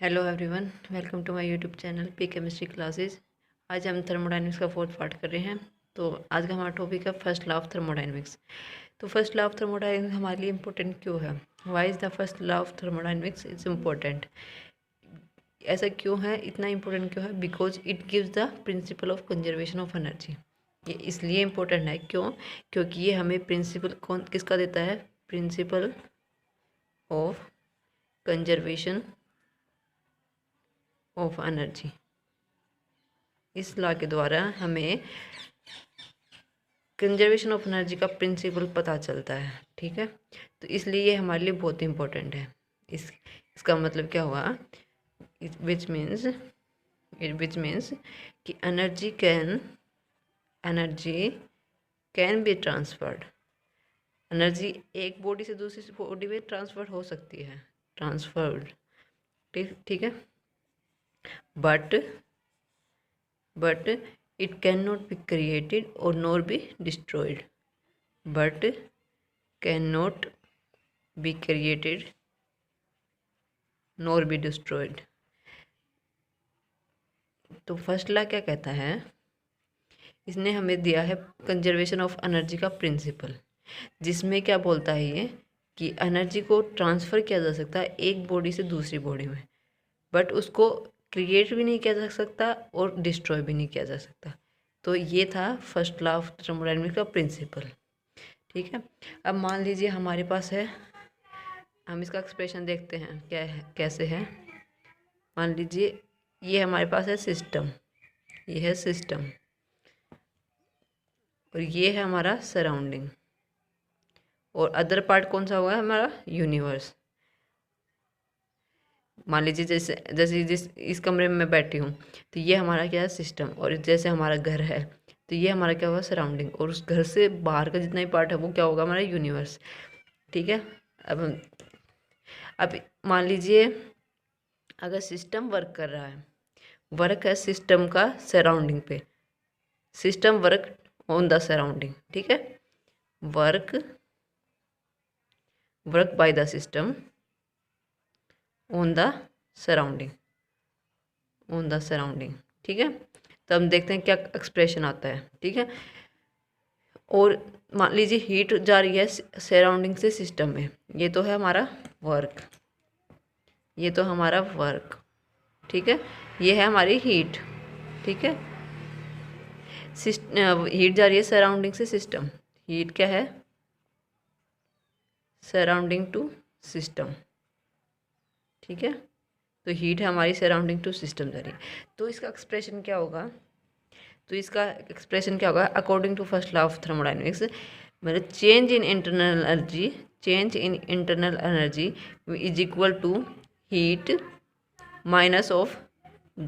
Hello everyone, welcome to my YouTube channel P chemistry classes. आज हम thermodynamics का fourth part कर रहे हैं। तो आज का हमारा टॉपिक है फर्स्ट लॉ ऑफ थर्मोडायनेमिक्स। तो फर्स्ट लॉ ऑफ थर्मोडायनेमिक्स हमारे लिए इम्पोर्टेंट क्यों है? Why is the first law of thermodynamics is important? ऐसा क्यों है, इतना इम्पोर्टेंट क्यों है? Because it gives the principle of conservation of energy. ये इसलिए इम्पोर्टेंट है क्यों? क्योंकि ये हमें प्रिंसिपल कौन किसका देता है? Principle of conservation of energy. इस लॉ के द्वारा हमें कंजर्वेशन ऑफ एनर्जी का प्रिंसिपल पता चलता है। ठीक है, तो इसलिए ये हमारे लिए बहुत इंपॉर्टेंट है। इसका मतलब क्या हुआ? विच मीन्स कि energy can be transferred. Energy एक बॉडी से दूसरी बॉडी में ट्रांसफर हो सकती है, ट्रांसफर्ड। ठीक है, but it cannot be created or nor be destroyed. But cannot be created nor be destroyed. तो फर्स्ट लॉ क्या कहता है? इसने हमें दिया है कंजर्वेशन ऑफ एनर्जी का प्रिंसिपल, जिसमें क्या बोलता है ये कि एनर्जी को ट्रांसफ़र किया जा सकता है एक बॉडी से दूसरी बॉडी में, बट उसको क्रिएट भी नहीं किया जा सकता और डिस्ट्रॉय भी नहीं किया जा सकता। तो ये था फर्स्ट लॉ ऑफ थर्मोडायनेमिक्स का प्रिंसिपल। ठीक है, अब मान लीजिए हमारे पास है, हम इसका एक्सप्रेशन देखते हैं क्या है, कैसे है। मान लीजिए ये हमारे पास है सिस्टम, ये है सिस्टम और ये है हमारा सराउंडिंग, और अदर पार्ट कौन सा हुआ है? हमारा यूनिवर्स। मान लीजिए जैसे जिस इस कमरे में मैं बैठी हूँ, तो ये हमारा क्या है? सिस्टम। और जैसे हमारा घर है, तो ये हमारा क्या हुआ? सराउंडिंग। और उस घर से बाहर का जितना भी पार्ट है वो क्या होगा? हमारा यूनिवर्स। ठीक है, अब मान लीजिए अगर सिस्टम वर्क कर रहा है, वर्क है सिस्टम का सराउंडिंग पे, system work on the surrounding. ठीक है, work by the system on the surrounding, ठीक है, तो हम देखते हैं क्या एक्सप्रेशन आता है। ठीक है, और मान लीजिए हीट जा रही है सराउंडिंग से सिस्टम में, ये तो है हमारा वर्क, ये तो हमारा वर्क। ठीक है, ये है हमारी हीट। ठीक है, हीट जा रही है सराउंडिंग से सिस्टम। हीट क्या है? Surrounding to system. ठीक है, तो हीट है हमारी सराउंडिंग टू सिस्टम जा रही है। तो इसका एक्सप्रेशन क्या होगा? According to first law of thermodynamics, मतलब change in internal energy is equal to heat minus of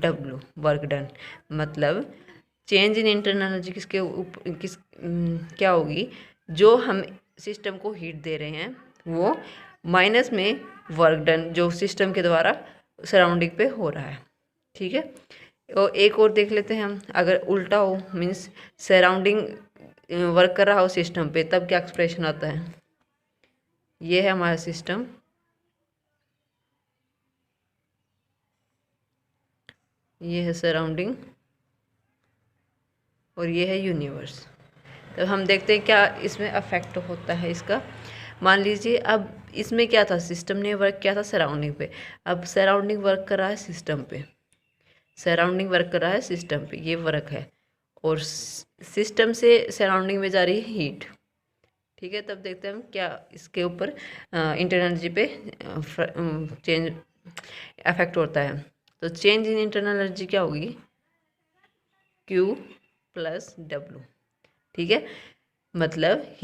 W work done. मतलब चेंज इन इंटरनल एनर्जी किसके ऊपर क्या होगी? जो हम सिस्टम को हीट दे रहे हैं वो माइनस में वर्क डन जो सिस्टम के द्वारा सराउंडिंग पे हो रहा है। ठीक है, और एक और देख लेते हैं हम। अगर उल्टा हो, मीन्स सराउंडिंग वर्क कर रहा हो सिस्टम पे, तब क्या एक्सप्रेशन आता है? ये है हमारा सिस्टम, ये है सराउंडिंग और ये है यूनिवर्स। तो हम देखते हैं क्या इसमें अफेक्ट होता है इसका। मान लीजिए अब इसमें क्या था? सिस्टम ने वर्क किया था सराउंडिंग पे, अब सराउंडिंग वर्क कर रहा है सिस्टम पे, ये वर्क है, और सिस्टम से सराउंडिंग में जा रही है हीट। ठीक है, तब देखते हैं हम क्या इसके ऊपर इंटरनल एनर्जी पे चेंज अफेक्ट होता है। तो चेंज इन इंटरनल एनर्जी क्या होगी? Q plus W। ठीक है, मतलब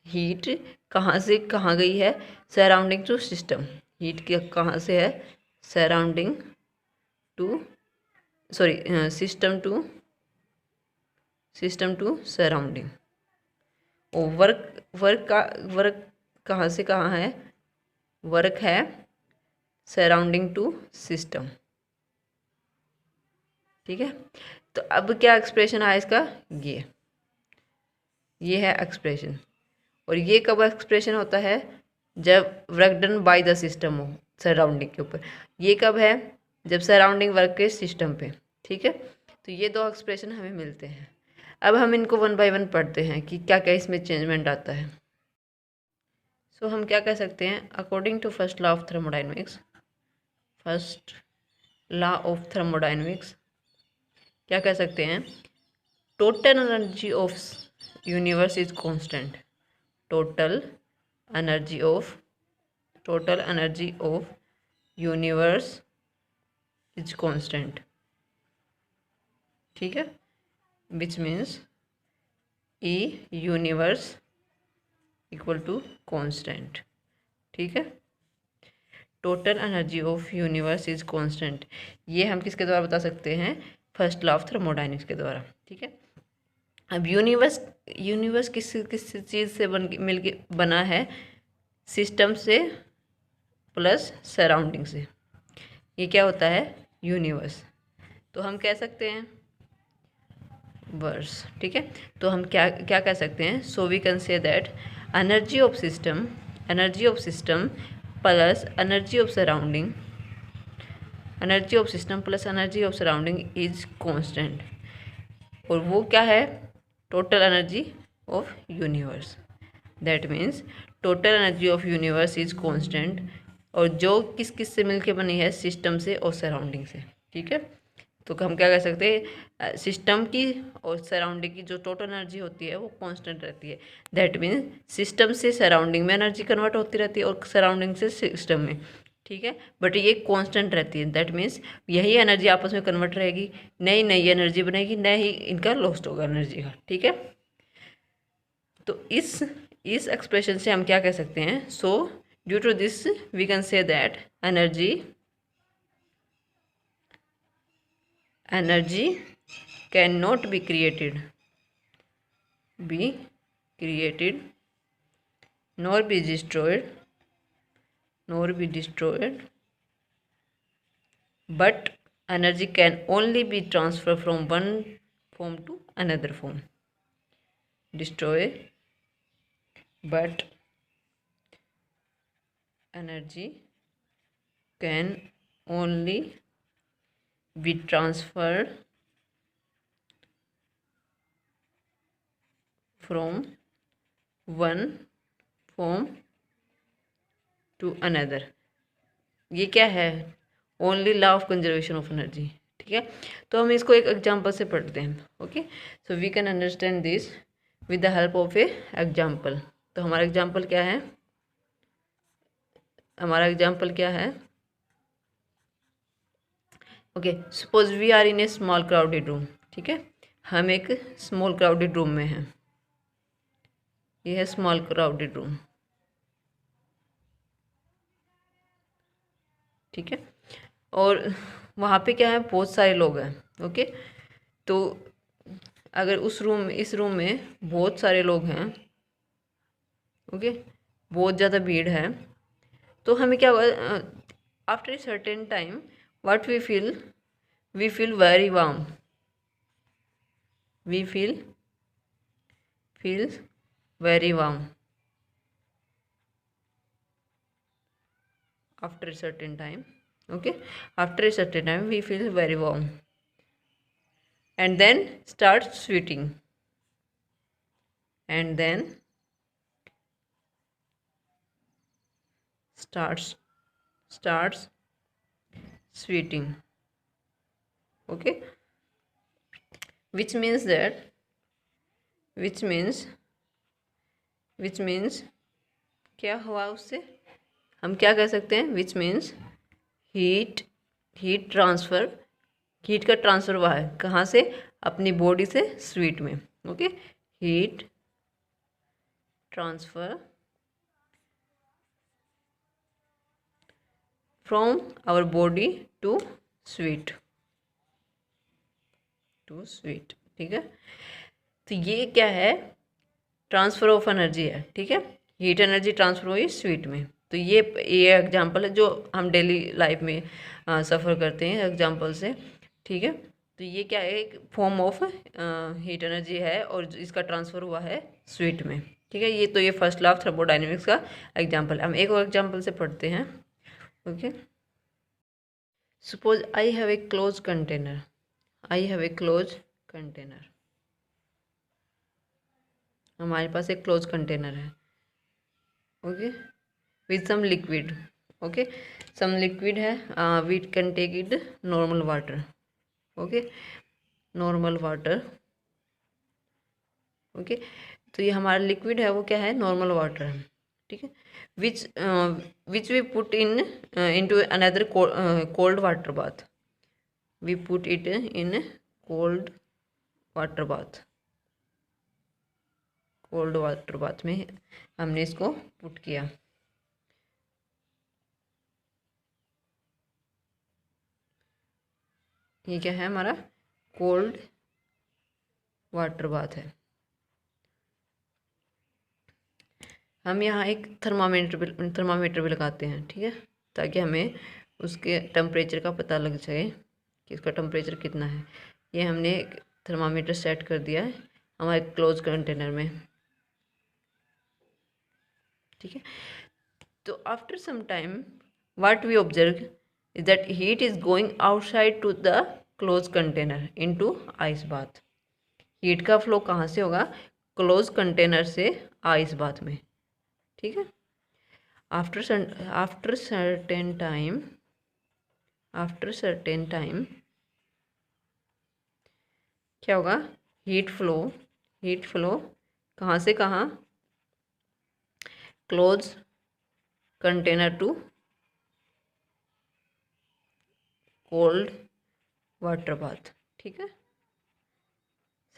हीट कहाँ से कहाँ गई है? Surrounding to system. हीट के कहाँ से है? Surrounding to system to surrounding. और वर्क कहाँ से कहाँ है? वर्क है सराउंडिंग टू सिस्टम। ठीक है, तो अब क्या एक्सप्रेशन आया इसका? ये है एक्सप्रेशन। और ये कब एक्सप्रेशन होता है? जब work done by the system हो, सराउंडिंग के ऊपर। ये कब है? जब सराउंडिंग वर्क के सिस्टम पे, ठीक है। तो ये दो एक्सप्रेशन हमें मिलते हैं। अब हम इनको वन बाय वन पढ़ते हैं कि क्या क्या इसमें चेंजमेंट आता है। सो हम क्या कह सकते हैं, according to first law of thermodynamics, first law of thermodynamics क्या कह सकते हैं, total energy of universe is constant. Total energy of universe is constant, ठीक है, which means E universe equal to constant, ठीक है। Total energy of universe is constant, ये हम किसके द्वारा बता सकते हैं, फर्स्ट लॉ ऑफ थर्मोडायनेमिक्स के द्वारा, ठीक है। अब यूनिवर्स किस किस चीज़ से मिलके बना है, सिस्टम से प्लस सराउंडिंग से, ये क्या होता है, यूनिवर्स। तो हम कह सकते हैं वर्स, ठीक है। तो हम क्या क्या कह सकते हैं, so we can say that energy of system plus energy of surrounding, energy of system plus energy of surrounding is constant. और वो क्या है, total energy of universe. That means total energy of universe is constant, और जो किस किस से मिलके बनी है, सिस्टम से और सराउंडिंग से, ठीक है। तो हम क्या कह सकते हैं, सिस्टम की और सराउंडिंग की जो टोटल एनर्जी होती है वो कांस्टेंट रहती है। दैट मीन्स सिस्टम से सराउंडिंग में एनर्जी कन्वर्ट होती रहती है और सराउंडिंग से सिस्टम में, ठीक है, बट ये कांस्टेंट रहती है। दैट मीन्स यही एनर्जी आपस में कन्वर्ट रहेगी, नई नई एनर्जी बनेगी, नया ही इनका लॉस्ट होगा एनर्जी का, ठीक है। तो इस एक्सप्रेशन से हम क्या कह सकते हैं, so due to this we can say that energy cannot be created nor be destroyed, but energy can only be transferred from one form to another form. But energy can only be transferred from one form to another. ये क्या है, only law of conservation of energy, ठीक है। तो हम इसको एक example से पढ़ते हैं, okay. So we can understand this with the help of a example. तो हमारा एग्जांपल क्या है, okay, suppose we are in a small crowded room, ठीक है। हम एक स्मॉल क्राउडेड रूम में हैं, ये है स्मॉल क्राउडेड रूम, ठीक है। और वहाँ पे क्या है, बहुत सारे लोग हैं, ओके। तो अगर इस रूम में बहुत सारे लोग हैं, ओके, बहुत ज़्यादा भीड़ है, तो हमें क्या होगा, after a certain time what we feel very warm, we feel very warm after a certain time, okay, after a certain time we feel very warm, and then starts sweating, and then starts sweating, okay, which means क्या हुआ उससे, हम क्या कह सकते हैं, which means heat का transfer हुआ है, कहाँ से, अपनी बॉडी से स्वीट में, okay. Heat transfer from our body to sweat, ठीक है। तो ये क्या है, ट्रांसफ़र ऑफ एनर्जी है, ठीक है। हीट एनर्जी ट्रांसफ़र हुई स्वीट में। तो ये एग्जांपल है जो हम डेली लाइफ में सफ़र करते हैं एग्जांपल से, ठीक है। तो ये क्या है, एक फॉर्म ऑफ हीट एनर्जी है और इसका ट्रांसफ़र हुआ है स्वीट में, ठीक है। ये फर्स्ट लॉ ऑफ थर्मोडायनेमिक्स का एग्जांपल। हम एक और एग्जांपल से पढ़ते हैं, okay, suppose I have a close container, I have a close container, हमारे पास एक क्लोज कंटेनर है, okay, with some liquid, okay, some liquid है, we can take it normal water, okay, normal water, okay, तो ये हमारा liquid है वो क्या है, नॉर्मल वाटर है, ठीक है, which we put into another cold water bath, we put it in cold water bath, cold water bath में हमने इसको पुट किया, ये क्या है हमारा कोल्ड वाटर बाथ है। हम यहाँ एक थर्मामीटर भी लगाते हैं, ठीक है, ताकि हमें उसके टेम्परेचर का पता लग जाए कि इसका टेम्परेचर कितना है। ये हमने एक थर्मामीटर सेट कर दिया है हमारे क्लोज कंटेनर में, ठीक है। तो after some time what we observe is that heat is going outside to the close container into ice bath. Heat का फ्लो कहाँ से होगा, क्लोज कंटेनर से आइस बाथ में, ठीक है। आफ्टर सर्टेन टाइम क्या होगा, हीट फ्लो कहाँ से कहाँ, close container to cold water bath, ठीक है।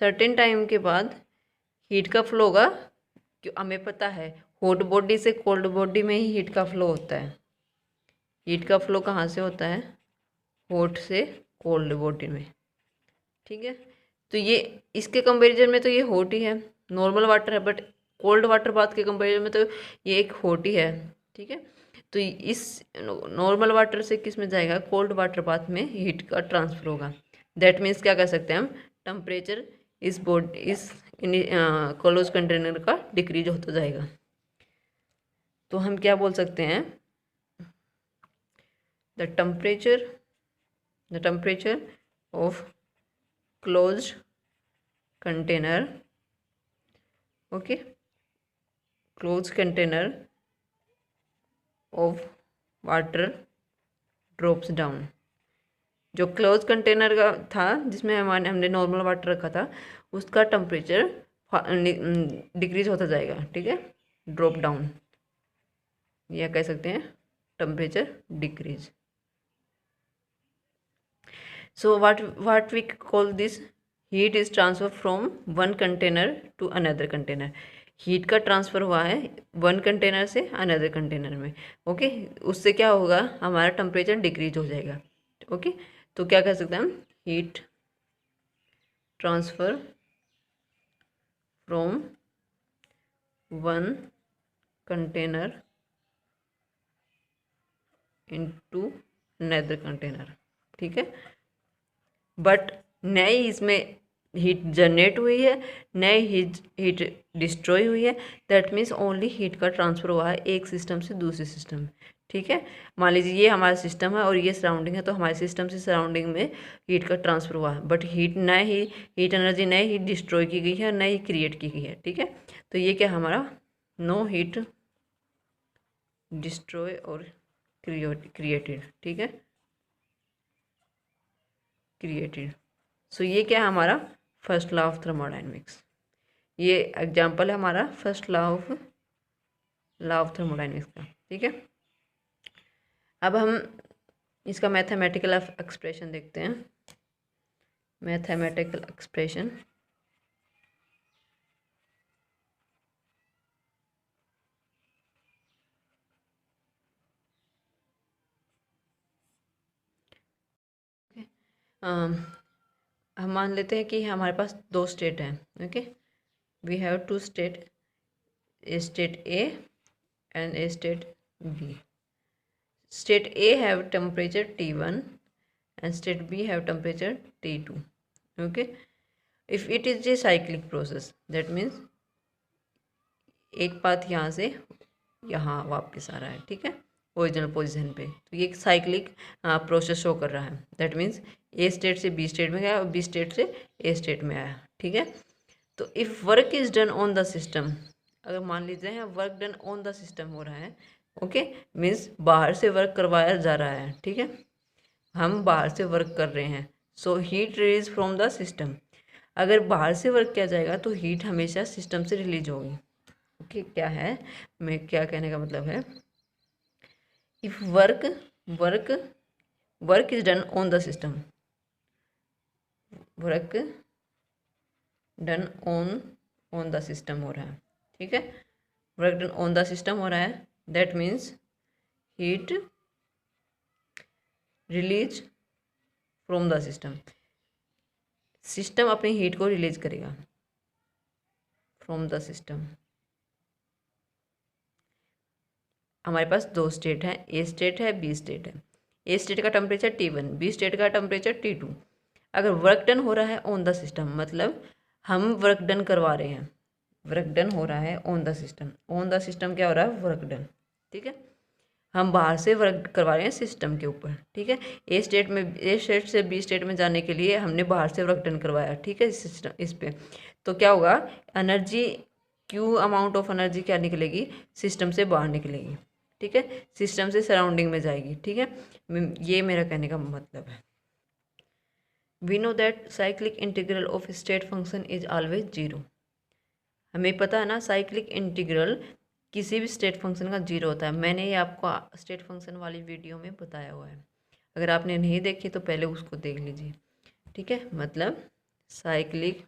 सर्टेन टाइम के बाद हीट का फ्लो होगा, क्यों हमें पता है हॉट बॉडी से कोल्ड बॉडी में ही हीट का फ्लो होता है। हीट का फ्लो कहाँ से होता है, हॉट से कोल्ड बॉडी में, ठीक है। तो ये इसके कंपैरिजन में तो ये हॉट ही है, नॉर्मल वाटर है, बट कोल्ड वाटर बाथ के कंपैरिजन में तो ये एक हॉट ही है, ठीक है। तो इस नॉर्मल वाटर से किस में जाएगा, कोल्ड वाटर बाथ में हीट का ट्रांसफर होगा। दैट मीन्स क्या कर सकते हैं हम, टेम्परेचर इस क्लोज कंटेनर का डिक्रीज होता जाएगा। तो हम क्या बोल सकते हैं, the temperature of closed container, okay, close container of water drops down. जो क्लोज कंटेनर का था जिसमें हमने नॉर्मल वाटर रखा था, उसका टेम्परेचर डिक्रीज होता जाएगा, ठीक है, ड्रॉप डाउन, या कह सकते हैं temperature decrease. So what we call this, heat is transfer from one container to another container. Heat का ट्रांसफ़र हुआ है वन कंटेनर से अनदर कंटेनर में, ओके। उससे क्या होगा, हमारा टेम्परेचर डिक्रीज हो जाएगा, ओके। तो क्या कह सकते हैं हम, heat transfer from one container into another container, ठीक है। बट नई इसमें हीट जनरेट हुई है, नई हीट डिस्ट्रॉय हुई है, दैट मीन्स ओनली हीट का ट्रांसफ़र हुआ है एक सिस्टम से दूसरे सिस्टम में, ठीक है। मान लीजिए ये हमारा सिस्टम है और ये सराउंडिंग है, तो हमारे सिस्टम से सराउंडिंग में हीट का ट्रांसफ़र हुआ है, बट हीट एनर्जी नई हीट डिस्ट्रॉय की गई है, नई क्रिएट की गई है, ठीक है। तो ये क्या हमारा, नो हीट डिस्ट्रॉय और क्रिएटेड, ठीक है, क्रिएटेड। सो ये क्या है हमारा फर्स्ट लॉ ऑफ थर्मोडाइनमिक्स। ये एग्जाम्पल है हमारा फर्स्ट लॉ ऑफ थर्मोडाइनमिक्स का, ठीक है। अब हम इसका मैथमेटिकल एक्सप्रेशन देखते हैं। मैथमेटिकल एक्सप्रेशन, हम मान लेते हैं कि हमारे पास दो स्टेट हैं, okay. We have two state, a state A and a state B. State A have temperature T1 and state B have temperature T2, okay. If it is a cyclic process, that means एक path यहाँ से यहाँ वापस आ रहा है, ठीक है, original position पे। तो ये साइक्लिक प्रोसेस शो कर रहा है। दैट मीन्स ए स्टेट से बी स्टेट में गया और बी स्टेट से ए स्टेट में आया। ठीक है। तो if work is done on the system, अगर मान लीजिए यहाँ work done on the system हो रहा है, ओके, मीन्स बाहर से वर्क करवाया जा रहा है। ठीक है, हम बाहर से वर्क कर रहे हैं। So heat release from the system, अगर बाहर से वर्क किया जाएगा तो हीट हमेशा सिस्टम से रिलीज होगी। ओके, क्या है, मैं क्या कहने का मतलब है, if work work work is done on the system, work done on the system हो रहा है। ठीक है, work done on the system हो रहा है, that means heat release from the system, system अपनी हीट को रिलीज करेगा फ्रॉम द सिस्टम। हमारे पास दो स्टेट हैं, ए स्टेट है, बी स्टेट है। ए स्टेट का टेम्परेचर T1, बी स्टेट का टेम्परेचर T2। अगर वर्क डन हो रहा है ऑन द सिस्टम, मतलब हम वर्क डन करवा रहे हैं, वर्क डन हो रहा है on the system. On the system क्या हो रहा है, वर्क डन। ठीक है, हम बाहर से वर्क करवा रहे हैं सिस्टम के ऊपर। ठीक है, ए स्टेट से बी स्टेट में जाने के लिए हमने बाहर से वर्क डन करवाया। ठीक है, सिस्टम इस पे तो क्या होगा, energy Q amount of energy क्या निकलेगी, सिस्टम से बाहर निकलेगी। ठीक है, सिस्टम से सराउंडिंग में जाएगी। ठीक है, ये मेरा कहने का मतलब है। We know that cyclic integral of state function is always zero. हमें पता है ना, साइक्लिक इंटीग्रल किसी भी स्टेट फंक्शन का जीरो होता है। मैंने ये आपको स्टेट फंक्शन वाली वीडियो में बताया हुआ है, अगर आपने नहीं देखी तो पहले उसको देख लीजिए। ठीक है, मतलब cyclic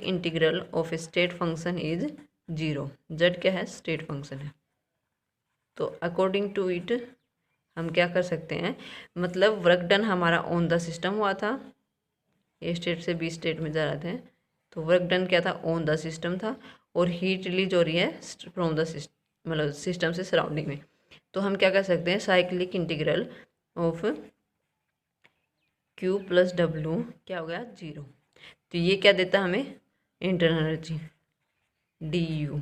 integral of state function is zero. Z क्या है, स्टेट फंक्शन है। तो अकॉर्डिंग टू इट हम क्या कर सकते हैं, मतलब वर्क डन हमारा ऑन द सिस्टम हुआ था, ए स्टेट से बी स्टेट में जा रहे थे, तो वर्क डन क्या था, ऑन द सिस्टम था, और हीट रिलीज हो रही है फ्रॉम द सिस्टम, मतलब सिस्टम से सराउंडिंग में। तो हम क्या कर सकते हैं, cyclic integral of Q plus W क्या हो गया, जीरो। तो ये क्या देता है हमें, इंटरनल एनर्जी DU।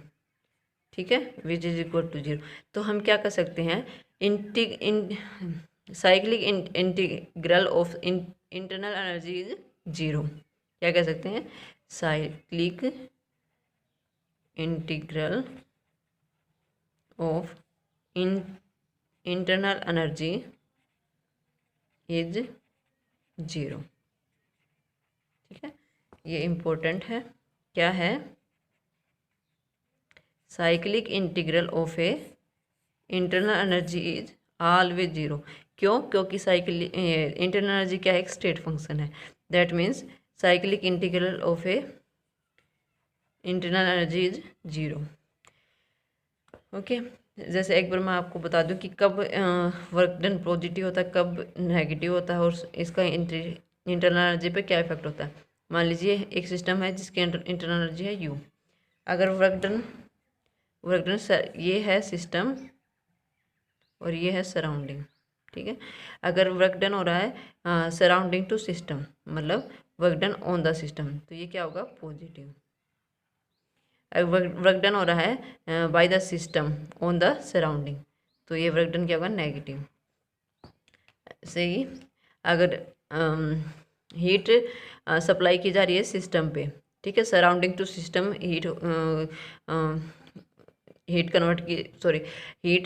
ठीक है, which is equal to zero. तो हम क्या कर सकते हैं, cyclic integral of internal energy is zero. क्या कह सकते हैं, cyclic integral of internal energy is zero. ठीक है, ये इम्पोर्टेंट है। क्या है, cyclic integral of a internal energy is always zero. क्यों, क्योंकि साइक्लिक इंटरनल एनर्जी क्या है, एक स्टेट फंक्शन है। That means cyclic integral of a internal energy is zero. Okay, जैसे एक बार मैं आपको बता दूं कि कब वर्क डन पॉजिटिव होता है, कब नेगेटिव होता है, और इसका इंटरनल एनर्जी पे क्या इफेक्ट होता है। मान लीजिए एक सिस्टम है जिसकी इंटरनल एनर्जी है U। अगर वर्क डन ये है सिस्टम और ये है सराउंडिंग। ठीक है, अगर वर्क डन हो रहा है सराउंडिंग टू सिस्टम, मतलब work done on the system, तो ये क्या होगा, पॉजिटिव। अगर वर्क डन हो रहा है by the system on the surrounding, तो ये वर्क डन क्या होगा, नेगेटिव। ऐसे ही अगर हीट सप्लाई की जा रही है सिस्टम पे, ठीक है, सराउंडिंग टू सिस्टम हीट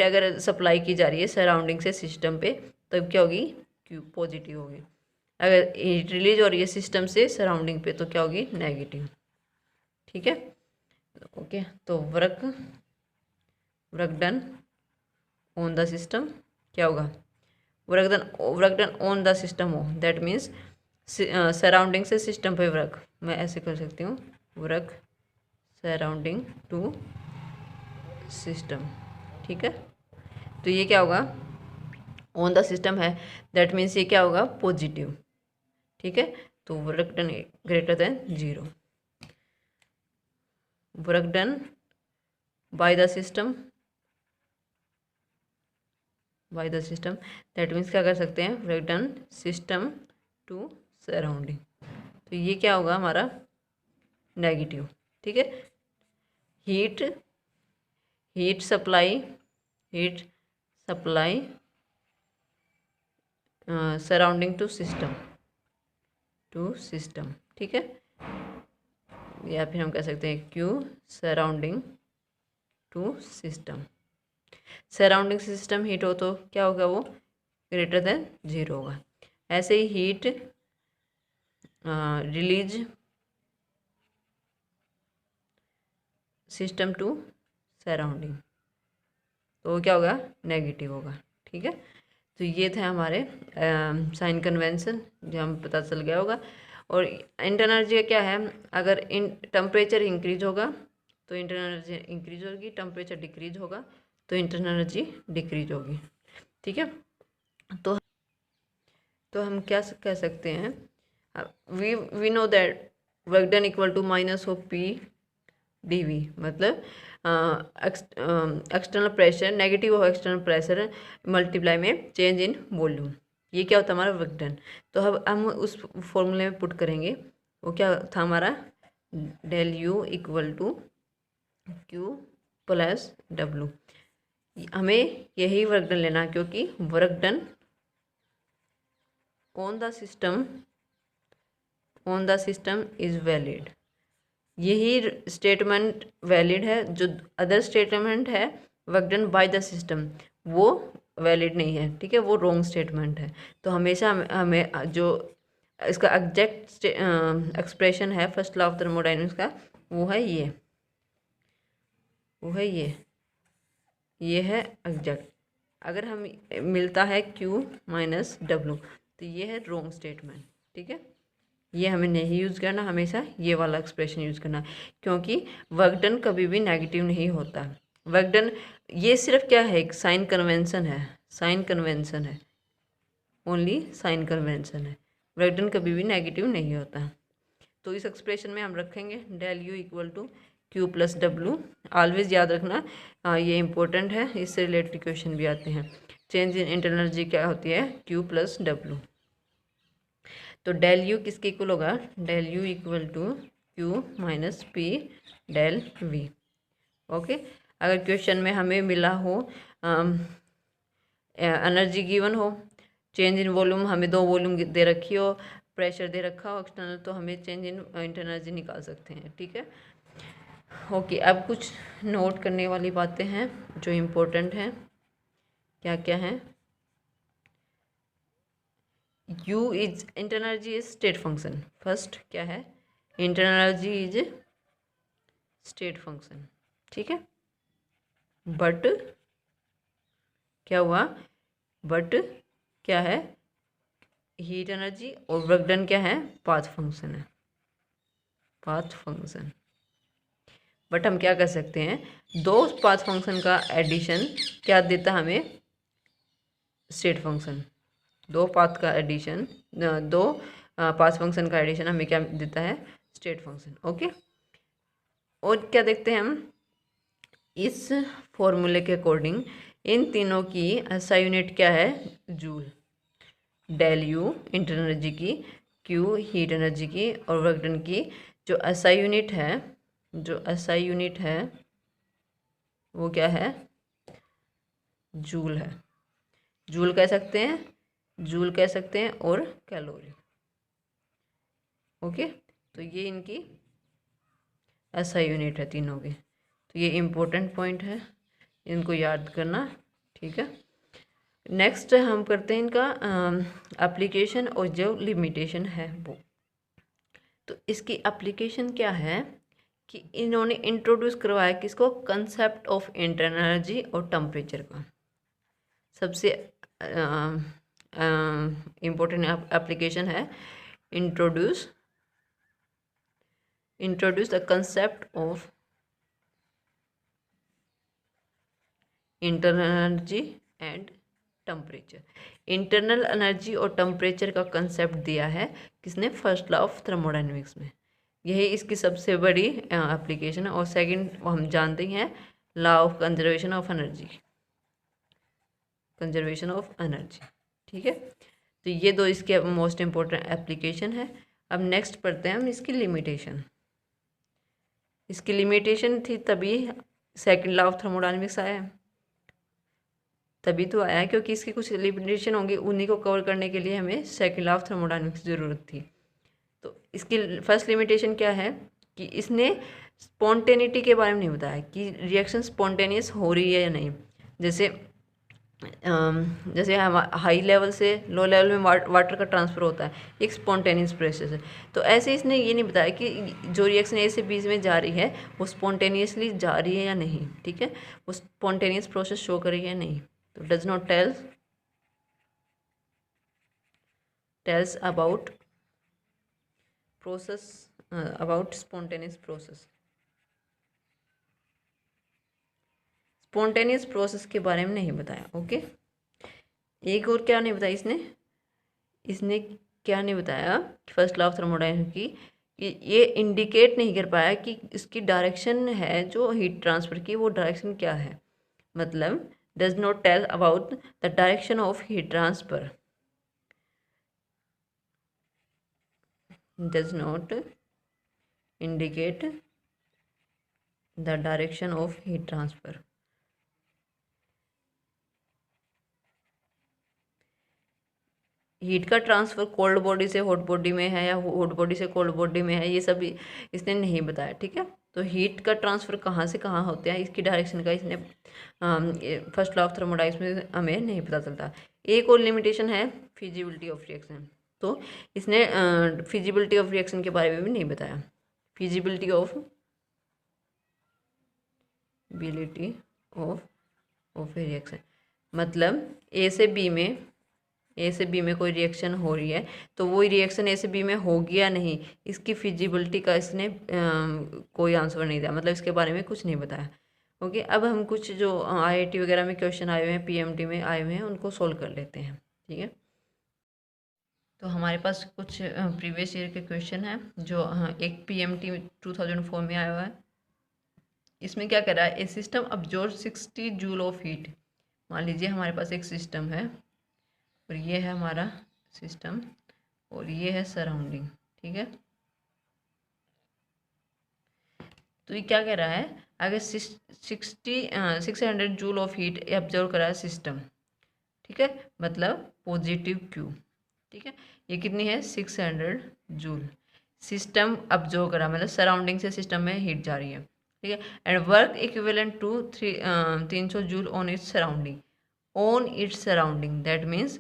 अगर सप्लाई की जा रही है सराउंडिंग से सिस्टम पे, तब क्या होगी, क्यू पॉजिटिव होगी। अगर हीट रिलीज हो रही है सिस्टम से सराउंडिंग पे, तो क्या होगी, नेगेटिव। ठीक है, ओके। तो work done on the system क्या होगा, work done on the system हो, दैट मीन्स सराउंडिंग से सिस्टम पे वर्क, मैं ऐसे कर सकती हूँ, वर्क सराउंडिंग टू सिस्टम। ठीक है, तो ये क्या होगा, ऑन द सिस्टम है, दैट मीन्स ये क्या होगा, पॉजिटिव। ठीक है, तो work done greater than zero. Work done by the system that means क्या कर सकते हैं, work done system to surrounding, तो ये क्या होगा हमारा, नेगेटिव। ठीक है, heat supply supply surrounding to system, ठीक है। या फिर हम कह सकते हैं Q surrounding to system. Surrounding system heat हो तो क्या होगा, वो ग्रेटर देन 0 होगा। ऐसे ही heat release system to surrounding तो क्या होगा, नेगेटिव होगा, ठीक है। तो ये थे हमारे साइन कन्वेंशन जो हम पता चल गया होगा। और इंटरनल एनर्जी क्या है, अगर इन टेम्परेचर इंक्रीज होगा तो इंटरनल एनर्जी इंक्रीज होगी, टेम्परेचर डिक्रीज होगा तो इंटरनल एनर्जी डिक्रीज होगी, ठीक है। तो हम क्या कह सकते हैं, we know that work done equal to minus of P D V, मतलब external pressure negative of external pressure multiply में चेंज इन वॉल्यूम, ये क्या होता है हमारा वर्क डन। तो अब हम उस फॉर्मूले में पुट करेंगे, वो क्या था हमारा, del U equal to Q plus W. हमें यही वर्क डन लेना क्योंकि work done on the system is valid, यही स्टेटमेंट वैलिड है। जो अदर स्टेटमेंट है work done by the system वो वैलिड नहीं है, ठीक है, वो रॉन्ग स्टेटमेंट है। तो हमेशा हमें जो इसका एग्जैक्ट एक्सप्रेशन है फर्स्ट लॉ ऑफ थर्मोडायनेमिक्स का, वो है ये है एग्जैक्ट। अगर हम मिलता है Q माइनस डब्लू तो ये है रॉन्ग स्टेटमेंट, ठीक है। ये हमें नहीं यूज़ करना, हमेशा ये वाला एक्सप्रेशन यूज़ करना, क्योंकि वर्क डन कभी भी नेगेटिव नहीं होता। वर्क डन ये सिर्फ क्या है, एक साइन कन्वेंशन है, ओनली साइन कन्वेंशन है। वर्क डन कभी भी नेगेटिव नहीं होता। तो इस एक्सप्रेशन में हम रखेंगे del U equal to Q plus W. Always याद रखना, ये इंपॉर्टेंट है, इससे रिलेटेड क्वेश्चन भी आते हैं। चेंज इन इंटरनल एनर्जी क्या होती है, क्यू प्लस डब्लू। तो डेल यू किसके इक्वल होगा, del U equal to Q minus P del V. Okay, अगर क्वेश्चन में हमें मिला हो एनर्जी गिवन हो, चेंज इन वॉल्यूम, हमें 2 वॉल्यूम दे रखी हो, प्रेशर दे रखा हो एक्सटर्नल, तो हमें चेंज इन इंटरनल एनर्जी निकाल सकते हैं, ठीक है। ओके, अब कुछ नोट करने वाली बातें हैं जो इम्पोर्टेंट हैं। क्या क्या हैं, U is internal energy is state function. First क्या है, internal energy is state function, ठीक है। बट क्या हुआ, बट क्या है, हीट एनर्जी और वर्क डन क्या है, पाथ फंक्शन है, पाथ फंक्शन। बट हम क्या कर सकते हैं, 2 पाथ फंक्शन का एडिशन क्या देता हमें, स्टेट फंक्शन। 2 पाथ का एडिशन, 2 पाथ फंक्शन का एडिशन हमें क्या देता है, स्टेट फंक्शन। ओके, और क्या देखते हैं हम, इस फॉर्मूले के अकॉर्डिंग इन तीनों की SI यूनिट क्या है, joule. Del U internal energy की, क्यू हीट एनर्जी की और वर्क डन की जो SI यूनिट है, जो SI यूनिट है वो क्या है, जूल है। जूल कह सकते हैं, जूल कह सकते हैं और कैलोरी। ओके, तो ये इनकी SI यूनिट है तीनों की। तो ये इम्पोर्टेंट पॉइंट है, इनको याद करना, ठीक है। नेक्स्ट हम करते हैं इनका एप्लीकेशन और जो लिमिटेशन है वो। तो इसकी एप्लीकेशन क्या है कि इन्होंने इंट्रोड्यूस करवाया किसको, कंसेप्ट ऑफ इंटरनल एनर्जी और टेम्परेचर का। सबसे इम्पोर्टेंट एप्लीकेशन है introduce the concept of internal energy and temperature. Internal energy और टेम्परेचर का कंसेप्ट दिया है किसने, फर्स्ट लॉ ऑफ थर्मोडायनेमिक्स में। यही इसकी सबसे बड़ी एप्लीकेशन है। और सेकंड हम जानते हैं law of conservation of energy, ठीक है। तो ये 2 इसके मोस्ट इम्पोर्टेंट एप्लीकेशन है। अब नेक्स्ट पढ़ते हैं हम इसकी लिमिटेशन। इसकी लिमिटेशन थी तभी सेकंड लॉ ऑफ थर्मोडायनेमिक्स आया है। तभी तो आया, क्योंकि इसकी कुछ लिमिटेशन होंगी, उन्हीं को कवर करने के लिए हमें सेकंड लॉ ऑफ थर्मोडायनेमिक्स की ज़रूरत थी। तो इसकी फर्स्ट लिमिटेशन क्या है कि इसने स्पॉन्टेनिटी के बारे में नहीं बताया कि रिएक्शन स्पॉन्टेनियस हो रही है या नहीं। जैसे जैसे हम हाई लेवल से लो लेवल में वाटर का ट्रांसफ़र होता है, एक स्पॉन्टेनियस प्रोसेस है। तो ऐसे इसने ये नहीं बताया कि जो रिएक्शन ए से बी में जा रही है वो स्पॉन्टेनियसली जा रही है या नहीं, ठीक है, वो स्पॉन्टेनियस प्रोसेस शो कर रही है या नहीं। तो does not tells about process about spontaneous process. Spontaneous process के बारे में नहीं बताया। ओके, एक और क्या नहीं बताया इसने क्या नहीं बताया फर्स्ट लॉ ऑफ थर्मोडायनेमिक्स की, ये इंडिकेट नहीं कर पाया कि इसकी डायरेक्शन है जो हीट ट्रांसफ़र की, वो डायरेक्शन क्या है। मतलब does not tell about the direction of heat transfer, does not indicate the direction of heat transfer. Heat का ट्रांसफ़र कोल्ड बॉडी से हॉट बॉडी में है या हॉट बॉडी से कोल्ड बॉडी में है, ये सब इसने नहीं बताया, ठीक है। तो हीट का ट्रांसफ़र कहाँ से कहाँ होते हैं, इसकी डायरेक्शन का इसने फर्स्ट लॉ ऑफ थर्मोडायनेमिक्स में हमें नहीं पता चलता। एक और लिमिटेशन है फिजिबिलिटी ऑफ रिएक्शन, तो इसने फिजिबिलिटी ऑफ रिएक्शन के बारे में भी नहीं बताया। फिजिबिलिटी ऑफ रिएक्शन मतलब ए से बी में कोई रिएक्शन हो रही है, तो वो रिएक्शन ए से बी में होगी या नहीं, इसकी फिजिबिलिटी का इसने कोई आंसर नहीं दिया, मतलब इसके बारे में कुछ नहीं बताया। ओके, अब हम कुछ जो IIT वगैरह में क्वेश्चन आए हुए हैं, PMT में आए हुए हैं, उनको सोल्व कर लेते हैं, ठीक है। तो हमारे पास कुछ प्रीवियस ईयर के क्वेश्चन हैं जो एक PMT 2004 में आया हुआ है। इसमें क्या कर रहा है, a system absorb 60 joule of heat. मान लीजिए हमारे पास एक सिस्टम है और ये है हमारा सिस्टम और ये है सराउंडिंग, ठीक है। तो ये क्या कह रहा है, अगर 600 जूल ऑफ हीट एब्जॉर्व करा है सिस्टम, ठीक है, मतलब पॉजिटिव Q, ठीक है। ये कितनी है 600 जूल सिस्टम अब्जॉर्व करा, मतलब सराउंडिंग से सिस्टम में हीट जा रही है, ठीक है। And work equivalent to 300 joule on its surrounding, that means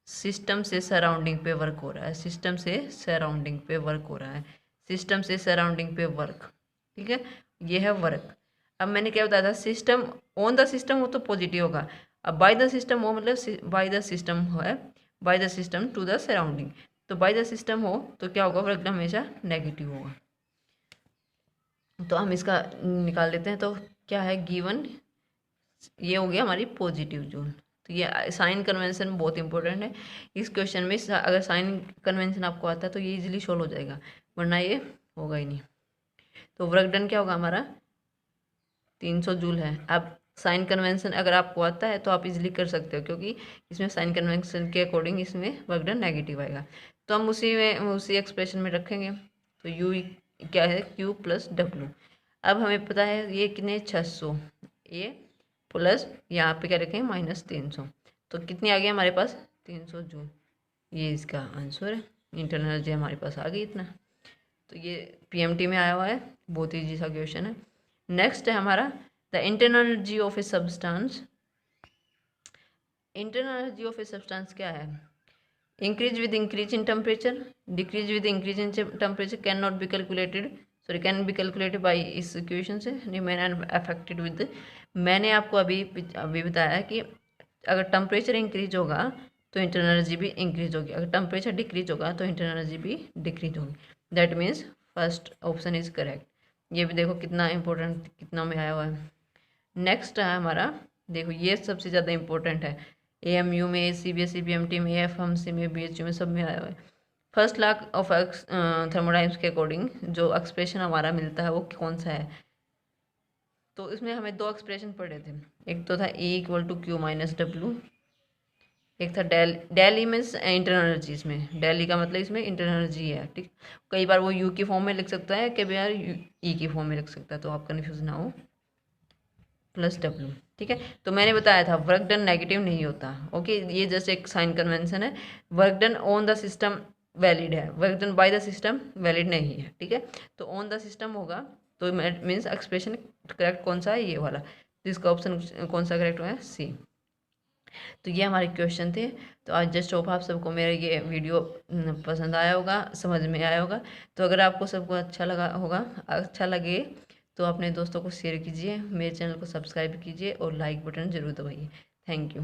system से सराउंडिंग पे वर्क हो रहा है, सिस्टम से सराउंडिंग पे वर्क हो रहा है, सिस्टम से सराउंडिंग पे वर्क, ठीक है, ये है वर्क। अब मैंने क्या बताया था, सिस्टम ऑन द सिस्टम हो तो पॉजिटिव होगा, अब बाय द सिस्टम हो मतलब बाय द सिस्टम है, by the system to the surrounding, तो बाय द सिस्टम हो तो क्या होगा, वर्क हमेशा नेगेटिव होगा। तो हम इसका निकाल लेते हैं, तो क्या है गिवन, ये हो गया हमारी पॉजिटिव जूल। तो ये साइन कन्वेंशन बहुत इंपॉर्टेंट है इस क्वेश्चन में, अगर साइन कन्वेंशन आपको आता है तो ये इजीली सॉल्व हो जाएगा, वरना ये होगा ही नहीं। तो वर्क डन क्या होगा हमारा 300 जूल है। अब साइन कन्वेंशन अगर आपको आता है तो आप इजीली कर सकते हो, क्योंकि इसमें साइन कन्वेंशन के अकॉर्डिंग इसमें वर्क डन नेगेटिव आएगा, तो हम उसी एक्सप्रेशन में रखेंगे। तो यू क्या है Q प्लस W। अब हमें पता है ये कितने 600, ये प्लस यहाँ पे क्या रखें -300, तो कितनी आ गई हमारे पास 300 जूल, ये इसका आंसर है। इंटरनल एनर्जी हमारे पास आ गई इतना। तो ये PMT में आया हुआ है, बहुत ईजी सा क्वेश्चन है। नेक्स्ट है हमारा the internal energy of a substance. Internal energy of a substance क्या है, increase with increase in temperature, decrease with increase in temperature, can not be calculated, sorry can be calculated by इस equation से, remain affected with. मैंने आपको अभी बताया कि अगर टेम्परेचर इंक्रीज होगा तो इंटरनल एनर्जी भी इंक्रीज होगी, अगर टेम्परेचर डिक्रीज होगा तो इंटरनल एनर्जी भी डिक्रीज होगी, that means first option is correct. ये भी देखो कितना इंपॉर्टेंट, कितना में आया हुआ है। नेक्स्ट है हमारा, देखो ये सबसे ज़्यादा इंपॉर्टेंट है, AMU में, CBSE PMT में, FMC में, BHU में, सब में आया हुआ है। फर्स्ट लॉ ऑफ थर्मोडायनेमिक्स के अकॉर्डिंग जो एक्सप्रेशन हमारा मिलता है वो कौन सा है, तो इसमें हमें दो एक्सप्रेशन पढ़े थे, एक तो था E = Q - W, एक था del E means internal energy, इसमें डेल ई का मतलब इसमें इंटरनल एनर्जी है, ठीक। कई बार वो U की फॉर्म में लिख सकता है, कई बार E की फॉर्म में लिख सकता है, तो आप कन्फ्यूज ना हो, +W। ठीक है। तो मैंने बताया था वर्क डन नेगेटिव नहीं होता। ओके, ये जस्ट एक साइन कन्वेंशन है। Work done on the system valid है, work done by the system valid नहीं है। ठीक है, तो ऑन द सिस्टम होगा तो मीन्स एक्सप्रेशन करेक्ट कौन सा है, ये वाला। तो इसका ऑप्शन कौन सा करेक्ट है, सी। तो ये हमारे क्वेश्चन थे। तो आज जस्ट होप आप सबको मेरा ये वीडियो पसंद आया होगा, समझ में आया होगा। तो अगर आपको सबको अच्छा लगा होगा, अच्छा लगे तो अपने दोस्तों को शेयर कीजिए, मेरे चैनल को सब्सक्राइब कीजिए और लाइक बटन ज़रूर दबाइए। Thank you.